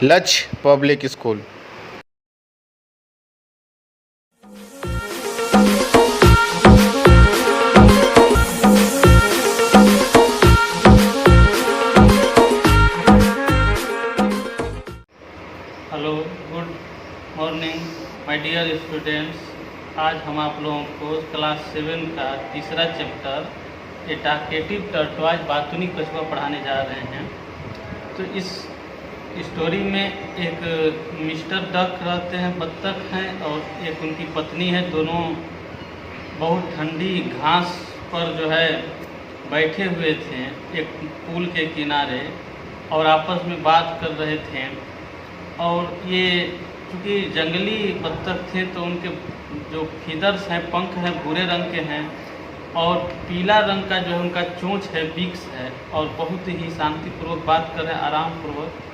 लक्ष्य public school. Hello, good morning my dear students. आज हम आप लोगों को क्लास 7 का तीसरा चैप्टर ए टाकेटिव टर्टवाइज बातूनी कछुआ पढ़ाने जा रहे हैं। तो इस स्टोरी में एक मिस्टर डक रहते हैं, बत्तख हैं, और एक उनकी पत्नी है। दोनों बहुत ठंडी घास पर जो है बैठे हुए थे एक पुल के किनारे और आपस में बात कर रहे थे। और ये चूँकि जंगली बत्तख थे तो उनके जो फीदर्स हैं, पंख हैं, भूरे रंग के हैं और पीला रंग का जो है उनका चोंच है, बिक्स है, और बहुत ही शांतिपूर्वक बात कर रहे हैं, आरामपूर्वक,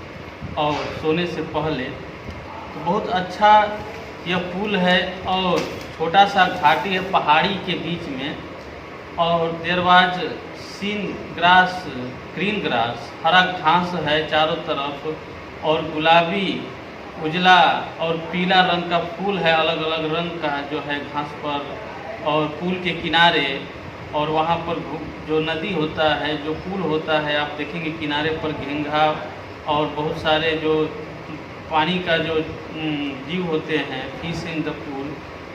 और सोने से पहले। तो बहुत अच्छा यह पुल है और छोटा सा घाटी है पहाड़ी के बीच में, और there was seen grass, green grass, हरा घास है चारों तरफ, और गुलाबी, उजला और पीला रंग का फूल है, अलग अलग रंग का जो है घास पर और पुल के किनारे। और वहाँ पर जो नदी होता है, जो पुल होता है, आप देखेंगे किनारे पर घिंघा और बहुत सारे जो पानी का जो जीव होते हैं, फिश इन द पुल,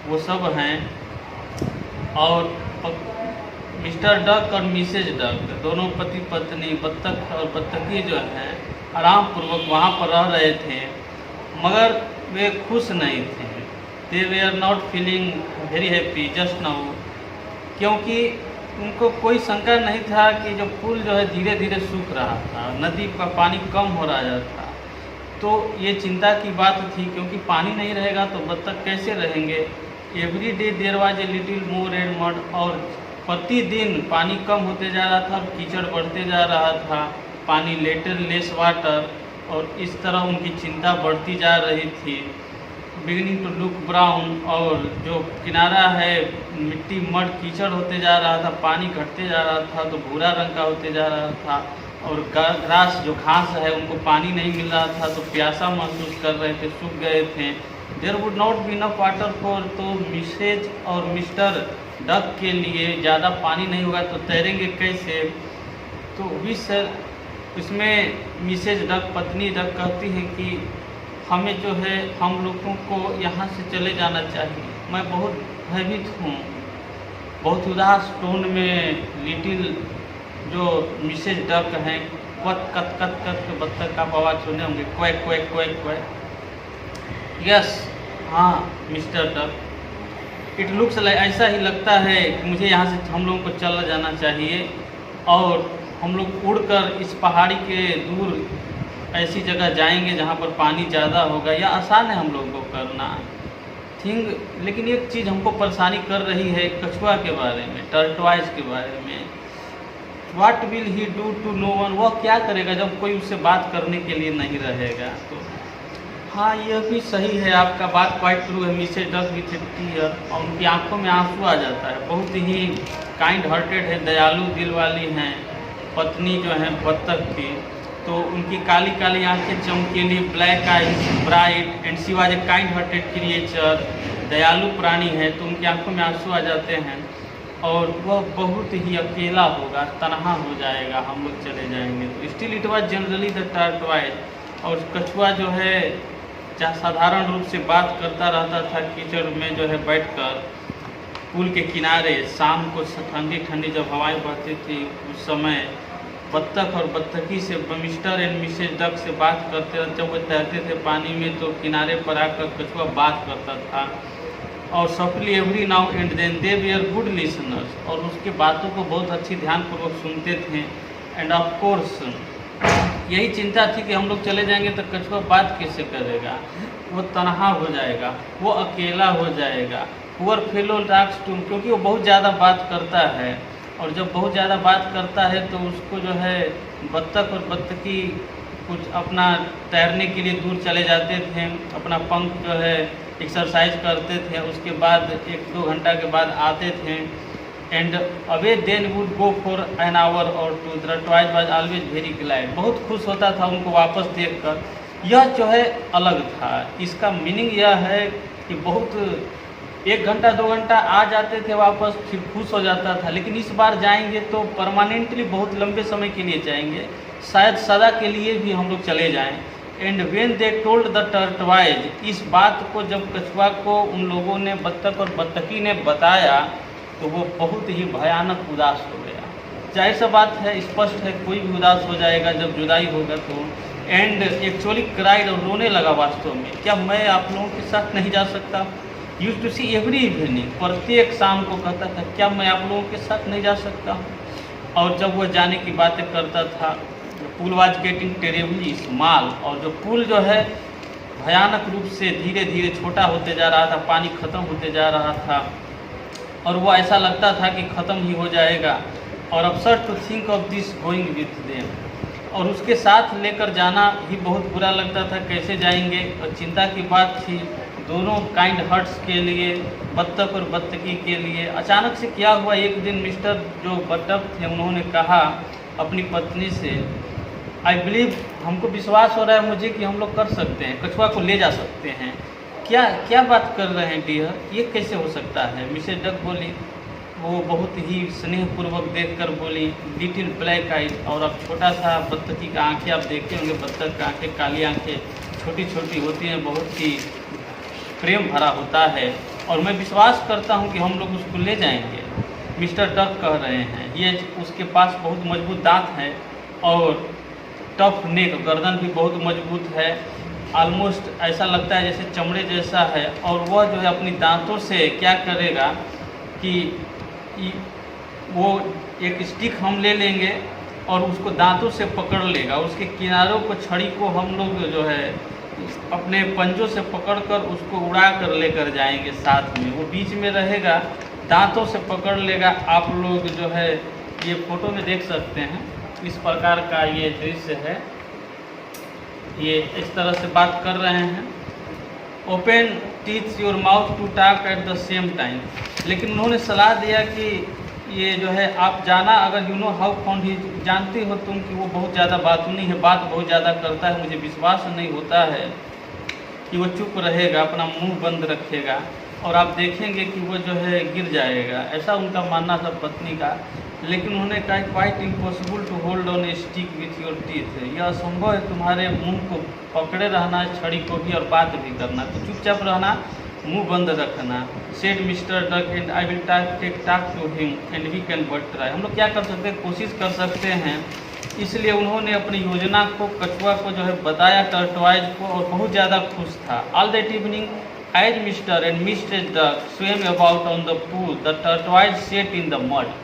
वो सब हैं। और मिस्टर डक और मिसेज डक दोनों पति पत्नी, बत्तख और बत्तखी जो है आरामपूर्वक वहाँ पर रह रहे थे, मगर वे खुश नहीं थे। दे वे are not feeling very happy just now, क्योंकि उनको कोई शंका नहीं था कि जो पुल जो है धीरे धीरे सूख रहा था, नदी का पानी कम हो रहा था। तो ये चिंता की बात थी, क्योंकि पानी नहीं रहेगा तो बत्तख कैसे रहेंगे। Every day there was a little more and mud, और प्रतिदिन पानी कम होते जा रहा था और कीचड़ बढ़ते जा रहा था, पानी लेटर लेस वाटर, और इस तरह उनकी चिंता बढ़ती जा रही थी। बिगिनिंग टू लुक ब्राउन, और जो किनारा है मिट्टी मड कीचड़ होते जा रहा था, पानी घटते जा रहा था तो भूरा रंग का होते जा रहा था, और ग्रास जो घास है उनको पानी नहीं मिल रहा था तो प्यासा महसूस कर रहे थे, सूख गए थे। There would not be enough water for, तो मिसेज और मिस्टर डक के लिए ज़्यादा पानी नहीं होगा तो तैरेंगे कैसे। तो इसमें मिसेज डक, पत्नी डक कहती हैं कि हमें जो है, हम लोगों को यहाँ से चले जाना चाहिए, मैं बहुत भयभीत हूँ। बहुत उदास टोन में लिटिल जो मिसेज डक हैं, कत कत कत कत के बत्तख आप आवाज़ सुने होंगे, quack quack quack quack. Yes, हाँ Mr Duck, it looks like, ऐसा ही लगता है कि मुझे यहाँ से हम लोगों को चला जाना चाहिए, और हम लोग उड़कर इस पहाड़ी के दूर ऐसी जगह जाएंगे जहाँ पर पानी ज़्यादा होगा। या आसान है हम लोगों को करना थिंग, लेकिन एक चीज़ हमको परेशानी कर रही है कछुआ के बारे में, टर्टवाइज के बारे में। What will he do to no one, वह क्या करेगा जब कोई उससे बात करने के लिए नहीं रहेगा। तो हाँ, यह भी सही है, आपका बात क्वाइट ट्रू है। Mrs Duck with a tear, और उनकी आंखों में आंसू आ जाता है। बहुत ही काइंड हार्टेड है, दयालु दिल वाली हैं पत्नी जो है बत्तख की। तो उनकी काली काली आंखें चमकीली, black eyes, bright, and she was a kind hearted creature, दयालु प्राणी है। तो उनकी आंखों में आंसू आ जाते हैं और वह बहुत ही अकेला होगा, तनहा हो जाएगा, हम लोग चले जाएंगे तो। Still it was generally the tortoise, और कछुआ जो है साधारण रूप से बात करता रहता था कीचड़ में जो है बैठकर पुल के किनारे। शाम को ठंडी ठंडी जब हवाएं बहती थी उस समय बत्तख और बत्तखी से, मिस्टर एंड मिसेज डक से बात करते रहते। जब वो तैरते थे पानी में तो किनारे पर आकर कछुआ बात करता था, और softly every now and then they were good listeners, और उसके बातों को बहुत अच्छी ध्यानपूर्वक सुनते थे। एंड ऑफ कोर्स यही चिंता थी कि हम लोग चले जाएंगे तो कछुआ बात कैसे करेगा, वो तनहा हो जाएगा, वो अकेला हो जाएगा। पुअर फेलो डाक्स टू, क्योंकि वो बहुत ज़्यादा बात करता है, और जब बहुत ज़्यादा बात करता है तो उसको जो है बत्तख और बत्तखी कुछ अपना तैरने के लिए दूर चले जाते थे, अपना पंख जो है एक्सरसाइज करते थे, उसके बाद 1-2 घंटा के बाद आते थे। And away then would go for an hour or two. The toys was always very glad, बहुत खुश होता था उनको वापस देखकर। यह जो है अलग था। इसका मीनिंग यह है कि बहुत 1 घंटा 2 घंटा आ जाते थे वापस, फिर खुश हो जाता था, लेकिन इस बार जाएंगे तो परमानेंटली बहुत लंबे समय के लिए जाएंगे, शायद सदा के लिए भी हम लोग चले जाएं। And when they told the टर्टवाइज, इस बात को जब कछुआ को उन लोगों ने, बत्तख और बत्तखी ने बताया, तो वो बहुत ही भयानक उदास हो गया। जाहिर सा बात है, स्पष्ट है, कोई भी उदास हो जाएगा जब जुदाई होगा तो। एंड एक्चुअली क्राइड, और रोने लगा वास्तव में, क्या मैं आप लोगों के साथ नहीं जा सकता? Use to see every evening, प्रत्येक शाम को कहता था, क्या मैं आप लोगों के साथ नहीं जा सकता? और जब वह जाने की बातें करता था, पुल वाज गेटिंग टेरेबली स्मॉल, और जो पुल जो है भयानक रूप से धीरे धीरे छोटा होते जा रहा था, पानी ख़त्म होते जा रहा था, और वो ऐसा लगता था कि ख़त्म ही हो जाएगा। और upset to think of this going with them, और उसके साथ लेकर जाना ही बहुत बुरा लगता था, कैसे जाएंगे? और चिंता की बात थी दोनों काइंड हर्ट्स के लिए, बत्तख और बत्तखी के लिए। अचानक से क्या हुआ, एक दिन मिस्टर जो बत्तख थे उन्होंने कहा अपनी पत्नी से, आई बिलीव, हमको विश्वास हो रहा है मुझे कि हम लोग कर सकते हैं, कछुआ को ले जा सकते हैं। क्या क्या बात कर रहे हैं डियर, ये कैसे हो सकता है? मिसेज डक बोली। वो बहुत ही स्नेहपूर्वक देखकर बोली, लिटिल ब्लैक आइज, और अब छोटा सा बत्तखी का आंखें आप देखते होंगे, बत्तख का आंखें, काली आंखें, छोटी छोटी होती हैं, बहुत ही प्रेम भरा होता है, और मैं विश्वास करता हूँ कि हम लोग उसको ले जाएंगे। मिस्टर डक कह रहे हैं, ये उसके पास बहुत मजबूत दांत हैं और टफ नेक, गर्दन भी बहुत मजबूत है, ऑलमोस्ट ऐसा लगता है जैसे चमड़े जैसा है, और वह जो है अपनी दांतों से क्या करेगा कि वो एक स्टिक हम ले लेंगे और उसको दांतों से पकड़ लेगा, उसके किनारों को, छड़ी को हम लोग जो है अपने पंजों से पकड़कर उसको उड़ा कर लेकर जाएंगे साथ में, वो बीच में रहेगा, दांतों से पकड़ लेगा। आप लोग जो है ये फोटो में देख सकते हैं, इस प्रकार का ये दृश्य है, ये इस तरह से बात कर रहे हैं। Open teeth your mouth to talk at the same time, लेकिन उन्होंने सलाह दिया कि ये जो है आप जाना, अगर यू नो हाउ फाउंड ही, जानती हो तुम कि वो बहुत ज़्यादा बातूनी है, बात बहुत ज़्यादा करता है, मुझे विश्वास नहीं होता है कि वो चुप रहेगा, अपना मुंह बंद रखेगा, और आप देखेंगे कि वो जो है गिर जाएगा, ऐसा उनका मानना था पत्नी का। लेकिन उन्होंने कहा quite impossible to hold on a stick with your teeth, यह असंभव है तुम्हारे मुंह को पकड़े रहना, छड़ी को भी, और बात भी करना, तो चुपचाप रहना, मुंह बंद रखना। Said Mr Duck, and I will talk to him and we can but try, हम लोग क्या कर सकते हैं, कोशिश कर सकते हैं। इसलिए उन्होंने अपनी योजना को, कछुआ को जो है बताया, टर्टवाइज को, और बहुत ज़्यादा खुश था। All that evening as Mr and Mrs Duck swim about on the pool, the tortoise sat in the mud,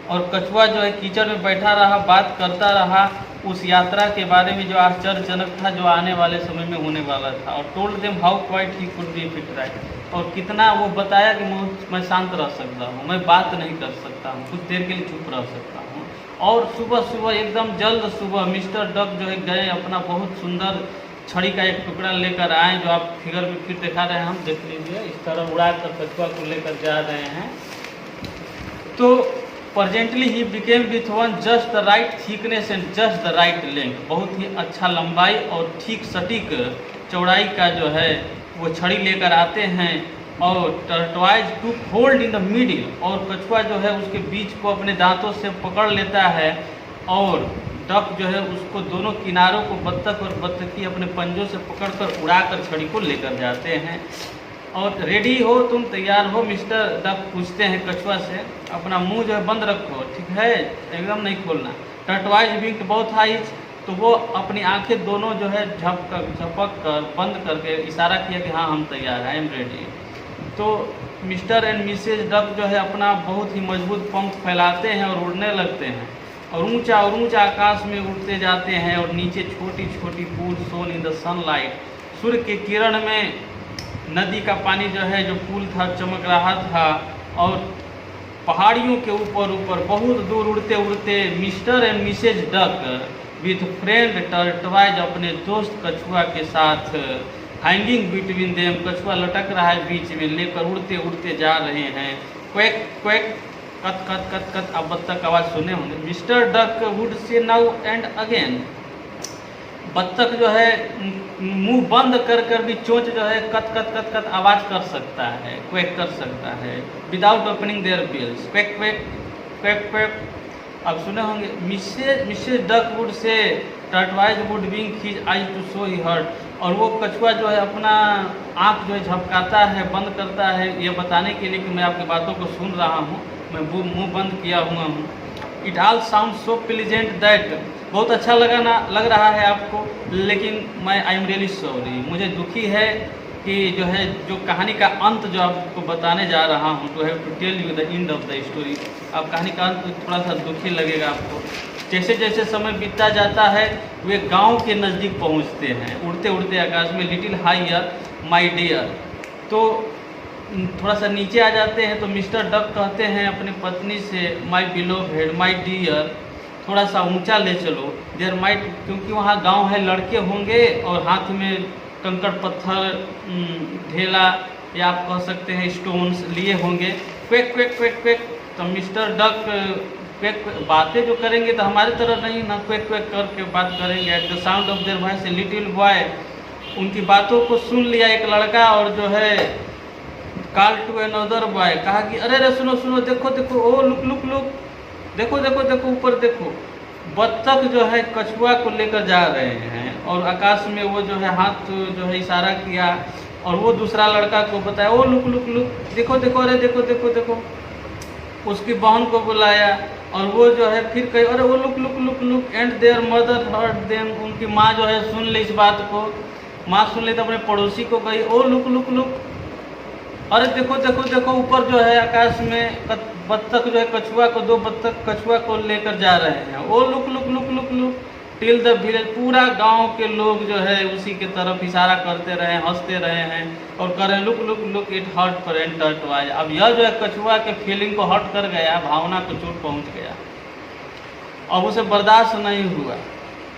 और कछुआ जो है कीचड़ में बैठा रहा, बात करता रहा उस यात्रा के बारे में जो आश्चर्यजनक था, जो आने वाले समय में होने वाला था, और told them how quite he could be fit right, और कितना वो बताया कि मैं शांत रह सकता हूँ, मैं बात नहीं कर सकता हूँ, कुछ देर के लिए चुप रह सकता हूँ। और सुबह सुबह, एकदम जल्द सुबह, मिस्टर डक जो है गए, अपना बहुत सुंदर छड़ी का एक टुकड़ा लेकर आए, जो आप फिगर में फिर दिखा रहे हैं, हम देख लीजिए, इस तरह उड़ा कर कछुआ को लेकर जा रहे हैं। तो Presently he became with one just the right thickness and just the right length, बहुत ही अच्छा लंबाई और ठीक सटीक चौड़ाई का जो है वो छड़ी लेकर आते हैं, और tortoise to hold in the middle, और कछुआ जो है उसके बीच को अपने दांतों से पकड़ लेता है, और डक जो है उसको दोनों किनारों को, बत्तख और बत्तखी अपने पंजों से पकड़कर उड़ाकर छड़ी को लेकर जाते हैं। और रेडी हो, तुम तैयार हो? मिस्टर डक पूछते हैं कछुआ से, अपना मुंह जो है बंद रखो, ठीक है, एकदम नहीं खोलना। टर्टवाइज विंक्ड बोथ आइज, तो वो अपनी आंखें दोनों जो है झपक कर बंद करके इशारा किया कि हाँ हम तैयार हैं, आई एम रेडी। तो मिस्टर एंड मिसेज डक जो है अपना बहुत ही मजबूत पंख फैलाते हैं और उड़ने लगते हैं, और ऊंचा आकाश में उड़ते जाते हैं, और नीचे छोटी छोटी pool shone in the sunlight, सूर्य के किरण में नदी का पानी जो है, जो पुल था, चमक रहा था, और पहाड़ियों के ऊपर बहुत दूर उड़ते उड़ते Mr and Mrs Duck with friend tortoise, अपने दोस्त कछुआ के साथ, हैंगिंग बिटवीन देम, कछुआ लटक रहा है बीच में, लेकर उड़ते उड़ते जा रहे हैं। क्वैक क्वैक, कत कत कत कत, अब बत्तख आवाज़ सुने होंगे। मिस्टर डक वुड से नाउ एंड अगेन, बत्तख जो है मुंह बंद कर कर भी चोंच जो है कत कत कत कत आवाज़ कर सकता है, क्वेक कर सकता है without opening their bills, quack quack quack quack. अब सुने होंगे मिसेज डक वुड से tortoise would wink his eyes to show he heard, और वो कछुआ जो है अपना आँख जो है झपकाता है, बंद करता है, ये बताने के लिए कि मैं आपकी बातों को सुन रहा हूँ, मैं मुंह बंद किया हुआ हूँ। It all sound so pleasant that, बहुत अच्छा लग रहा है आपको, लेकिन मैं आई एम रियली सॉरी, मुझे दुखी है कि जो है जो कहानी का अंत जो आपको बताने जा रहा हूँ, to have to tell you the end of the story. अब कहानी का अंत थोड़ा सा दुखी लगेगा आपको। जैसे जैसे समय बीतता जाता है वे गांव के नज़दीक पहुंचते हैं, उड़ते उड़ते आकाश में, लिटिल हायर माय डियर। तो थोड़ा सा नीचे आ जाते हैं तो मिस्टर डक कहते हैं अपनी पत्नी से, माय बिलोव्ड माय डियर, थोड़ा सा ऊंचा ले चलो, देयर माइट, क्योंकि वहाँ गांव है, लड़के होंगे और हाथ में कंकड़ पत्थर, ढेला या आप कह सकते हैं स्टोन्स लिए होंगे। Quake quack quack quake. तो मिस्टर डक क्वेक बातें जो करेंगे तो हमारी तरह नहीं ना, क्वेक क्वेक करके बात करेंगे। At the sound of their voice a little boy, उनकी बातों को सुन लिया एक लड़का, और जो है कॉल टू अनदर बॉय, कहा कि अरे अरे सुनो सुनो, देखो देखो, ओ लुक लुक लुक, देखो देखो देखो ऊपर देखो। बत्तख जो है कछुआ को लेकर जा रहे हैं, और आकाश में वो जो है हाथ जो है इशारा किया, और वो दूसरा लड़का को बताया, ओ लुक लुक लुक, देखो देखो, अरे देखो देखो देखो। उसकी बहन को बुलाया, और वो जो है फिर कही, अरे वो look look look look, and there mother heard them, उनकी माँ जो है सुन ली इस बात को। माँ सुन ली तो अपने पड़ोसी को कही, ओ लुक लुक लुक, अरे देखो देखो देखो, ऊपर जो है आकाश में बत्तख जो है कछुआ को, दो बत्तख कछुआ को लेकर जा रहे हैं, oh look look look look look. Till the village, पूरा गांव के लोग जो है उसी के तरफ इशारा करते रहे, हंसते रहे हैं और कर रहे look look look, it hurt for and tortoise. अब यह जो है कछुआ के फीलिंग को हर्ट कर गया, भावना को चोट पहुंच गया। अब उसे बर्दाश्त नहीं हुआ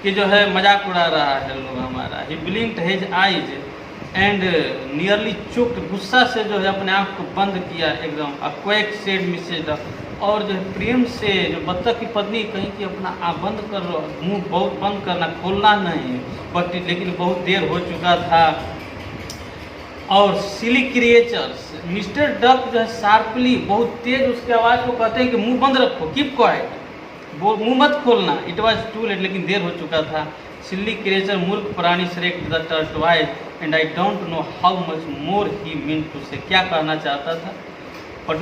कि जो है मजाक उड़ा रहा है लोग हमारा। He blinked his eyes and nearly chopped, गुस्सा से जो है अपने आँख को बंद किया एकदम। अ क्वेक सेड मिसेज डक, और जो है प्रेम से जो बत्तख की पत्नी कहीं कि अपना आँख बंद कर लो, मुंह बहुत बंद करना, खोलना नहीं, बट लेकिन बहुत देर हो चुका था। और सिली क्रिएचर्स, मिस्टर डक जो है शार्पली, बहुत तेज उसकी आवाज़ को कहते हैं कि मुंह बंद रखो, कीप क्वाइट, वो मुंह मत खोलना। इट वॉज टू लेट, लेकिन देर हो चुका था। सिली क्रिएचर, मूर्ख प्राणी, shriek the tortoise, and I don't know how much more he mean to say, क्या कहना चाहता था। But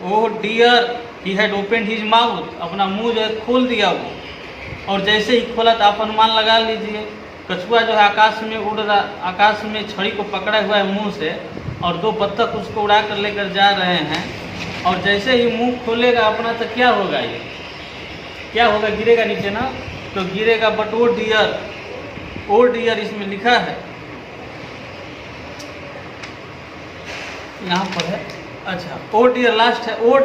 oh dear, he had opened his mouth, अपना मुंह जो है खोल दिया वो, और जैसे ही खोला तो आप अनुमान लगा लीजिए, कछुआ जो है आकाश में उड़ रहा, आकाश में छड़ी को पकड़ा हुआ है मुंह से, और दो बत्तख उसको उड़ा कर लेकर जा रहे हैं। और जैसे ही मुंह खोलेगा अपना तो क्या होगा, ये क्या होगा, गिरेगा नीचे ना, तो गिरेगा। बट ओ डियर इसमें लिखा है, यहाँ पर है, अच्छा, ओ डियर लास्ट है, oh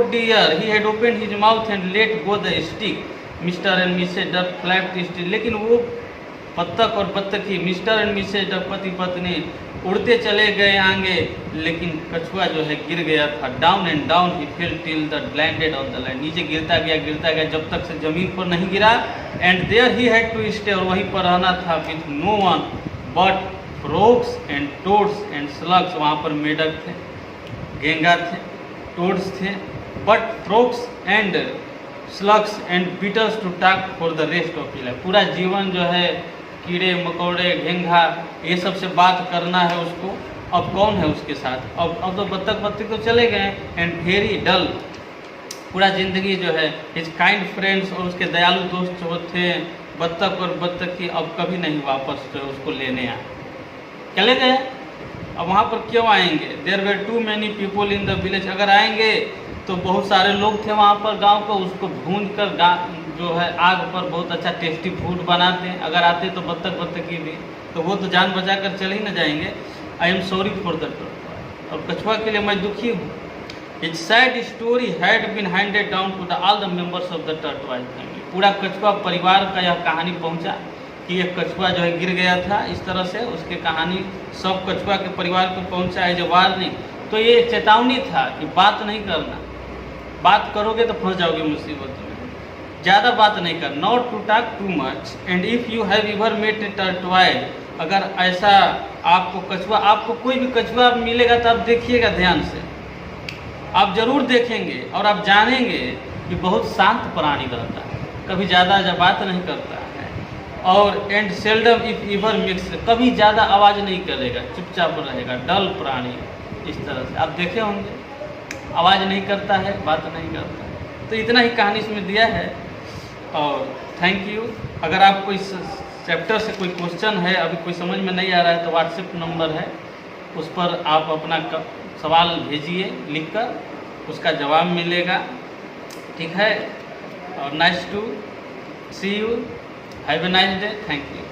dear he had opened his mouth and let go the stick, Mr and Mrs Duck flapped still. लेकिन वो बत्तख और बत्तखी, मिस्टर एंड मिसेज डक, पति पत्नी, उड़ते चले गए आगे, लेकिन कछुआ जो है गिर गया था। Down and down he fail till the landed on the land, नीचे गिरता गया जब तक से जमीन पर नहीं गिरा। And there he had to stay, और वहीं पर रहना था, with no one but frogs and toads and slugs, वहाँ पर मेढक थे, गेंगा थे, टोड्स थे, but frogs and slugs and beetles to talk for the rest of his life. पूरा जीवन जो है कीड़े मकोड़े, घेंघा, ये सब से बात करना है उसको। अब कौन है उसके साथ, अब तो बत्तख तो चले गए। एंड वेरी डल, पूरा ज़िंदगी जो है हिज काइंड फ्रेंड्स, और उसके दयालु दोस्त जो थे बत्तख और बत्तखी, अब कभी नहीं वापस जो है उसको लेने आए, चले गए। अब वहाँ पर क्यों आएंगे, there were too many people in the village, अगर आएंगे तो बहुत सारे लोग थे वहाँ पर गांव को, उसको भून कर जो है आग पर बहुत अच्छा टेस्टी फूड बनाते हैं। अगर आते तो बत्तखी भी, तो वो तो जान बचा कर चले ही न जाएंगे। I am sorry for the tortoise, और कछुआ के लिए मैं दुखी हूँ। It's sad story had been handed down to the all the members of the tortoise family, पूरा कछुआ परिवार का यह कहानी पहुँचा कि एक कछुआ जो है गिर गया था। इस तरह से उसकी कहानी सब कछुआ के परिवार को पहुँचा एज ए वार्निंग। तो ये चेतावनी था कि बात नहीं करना, बात करोगे तो फंस जाओगे मुसीबत में। ज़्यादा बात नहीं कर, not to talk too much, and if you have ever met a tortoise, अगर ऐसा आपको कोई भी कछुआ मिलेगा तो आप देखिएगा ध्यान से, आप ज़रूर देखेंगे और आप जानेंगे कि बहुत शांत प्राणी रहता है, कभी ज़्यादा बात नहीं करता है, और and seldom if ever mix, कभी ज़्यादा आवाज़ नहीं करेगा, चुपचाप रहेगा, डल प्राणी इस तरह से आप देखे होंगे, आवाज़ नहीं करता है, बात नहीं करता है। तो इतना ही कहानी इसमें दिया है और थैंक यू। अगर आप कोई चैप्टर से कोई क्वेश्चन है, अभी कोई समझ में नहीं आ रहा है, तो व्हाट्सएप नंबर है, उस पर आप अपना सवाल भेजिए लिखकर, उसका जवाब मिलेगा, ठीक है। और nice to see you, have a nice day, thank you.